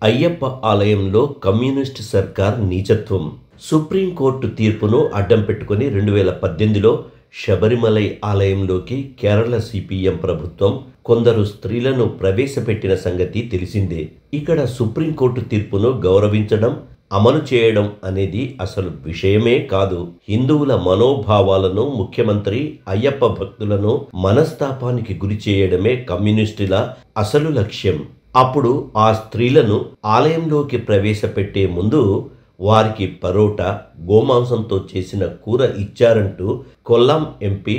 అయ్యప్ప ఆలయంలో కమ్యూనిస్ట్ సర్కార్ నీచత్వం. సుప్రీంకోర్టు తీర్పును అడ్డం పెట్టుకుని 2018లో శబరిమలై ఆలయంలోకి కేరళ సిపిఎం ప్రభుత్వం కొందరు స్త్రీలను ప్రవేశపెట్టిన సంగతి తెలిసిందే. ఇక్కడ సుప్రీంకోర్టు తీర్పును గౌరవించడం, అమలు చేయడం అనేది అసలు విషయమే కాదు. హిందువుల మనోభావాలను, ముఖ్యమంత్రి అయ్యప్ప భక్తులను మనస్తాపానికి గురి చేయడమే కమ్యూనిస్టుల అసలు లక్ష్యం. అప్పుడు ఆ స్త్రీలను ఆలయంలోకి ప్రవేశపెట్టే ముందు వారికి పరోటా, గోమాంసంతో చేసిన కూర ఇచ్చారంటూ కొల్లాం ఎంపీ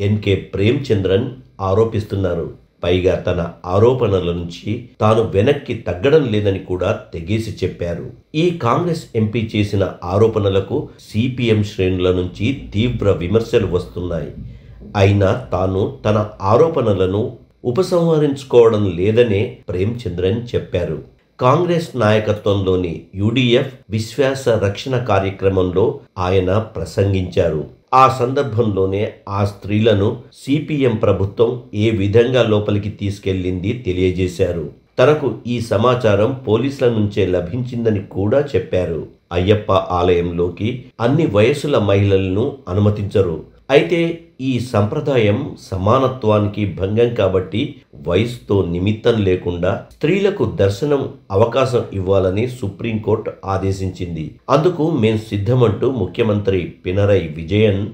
ఎన్కే ప్రేమచంద్రన్ ఆరోపిస్తున్నారు. పైగా తన ఆరోపణల నుంచి తాను వెనక్కి తగ్గడం లేదని కూడా తెగేసి చెప్పారు. ఈ కాంగ్రెస్ ఎంపీ చేసిన ఆరోపణలకు సిపిఎం శ్రేణుల నుంచి తీవ్ర విమర్శలు వస్తున్నాయి. అయినా తాను తన ఆరోపణలను ఉపసంహరించుకోవడం లేదనే ప్రేమచంద్రన్ చెప్పారు. కాంగ్రెస్ నాయకత్వంలోని యుడిఎఫ్ విశ్వాస రక్షణ కార్యక్రమంలో ఆయన ప్రసంగించారు. ఆ సందర్భంలోనే ఆ స్త్రీలను సిపిఎం ప్రభుత్వం ఏ విధంగా లోపలికి తీసుకెళ్లింది తెలియజేశారు. తనకు ఈ సమాచారం పోలీసుల నుంచే లభించిందని కూడా చెప్పారు. అయ్యప్ప ఆలయంలోకి అన్ని వయసుల మహిళలను అనుమతించరు. అయితే ఈ సంప్రదాయం సమానత్వానికి భంగం కాబట్టి వయసుతో నిమిత్తం లేకుండా స్త్రీలకు దర్శనం అవకాశం ఇవ్వాలని సుప్రీంకోర్టు ఆదేశించింది. అందుకు మేం సిద్ధమంటూ ముఖ్యమంత్రి పినరై విజయన్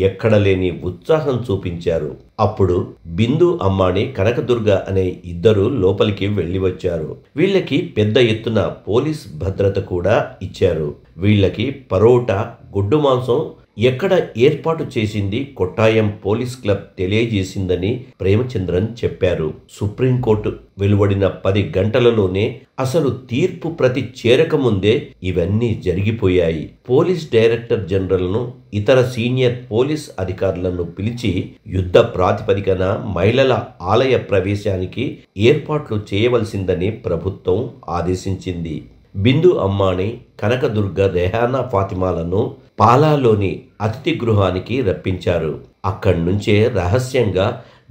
ఎక్కడలేని ఉత్సాహం చూపించారు. అప్పుడు బిందు అమ్మాణి, కనకదుర్గ అనే ఇద్దరు లోపలికి వెళ్లి వచ్చారు. వీళ్ళకి పెద్ద ఎత్తున పోలీస్ భద్రత కూడా ఇచ్చారు. వీళ్ళకి పరోటా, గుడ్డు మాంసం ఎక్కడ ఏర్పాటు చేసింది కొట్టాయం పోలీస్ క్లబ్ తెలియజేసిందని ప్రేమచంద్రన్ చెప్పారు. సుప్రీంకోర్టు వెలువడిన 10 గంటలలోనే అసలు తీర్పు ప్రతి చేరకముందే ఇవన్నీ జరిగిపోయాయి. పోలీస్ డైరెక్టర్ జనరల్ను, ఇతర సీనియర్ పోలీస్ అధికారులను పిలిచి యుద్ధ ప్రాతిపదికన మహిళల ఆలయ ప్రవేశానికి ఏర్పాట్లు చేయవలసిందని ప్రభుత్వం ఆదేశించింది. బిందు అమ్మాణి, కనకదుర్గ, రెహానా ఫాతిమాలను పాలాలోని అతిథి గృహానికి రప్పించారు. అక్కడి నుంచే రహస్యంగా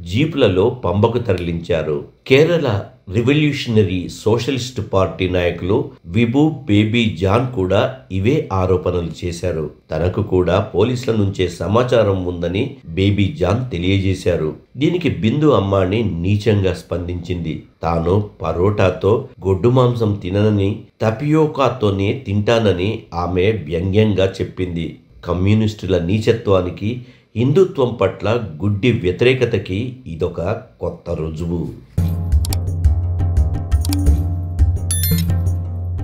జీపులలో పంబకు తరలించారు. కేరళ రివల్యూషనరీ సోషలిస్ట్ పార్టీ నాయకులు విభు బేబీ జాన్ కూడా ఇవే ఆరోపణలు చేశారు. తనకు కూడా పోలీసుల నుంచే సమాచారం ఉందని బేబీ జాన్ తెలియజేశారు. దీనికి బిందు అమ్మాణి నీచంగా స్పందించింది. తాను పరోటాతో గొడ్డు మాంసం తిననని, తపియోకాతోనే తింటానని ఆమె వ్యంగ్యంగా చెప్పింది. కమ్యూనిస్టుల నీచత్వానికి, హిందుత్వం పట్ల గుడ్డి వ్యతిరేకతకి ఇదొక కొత్త రుజువు.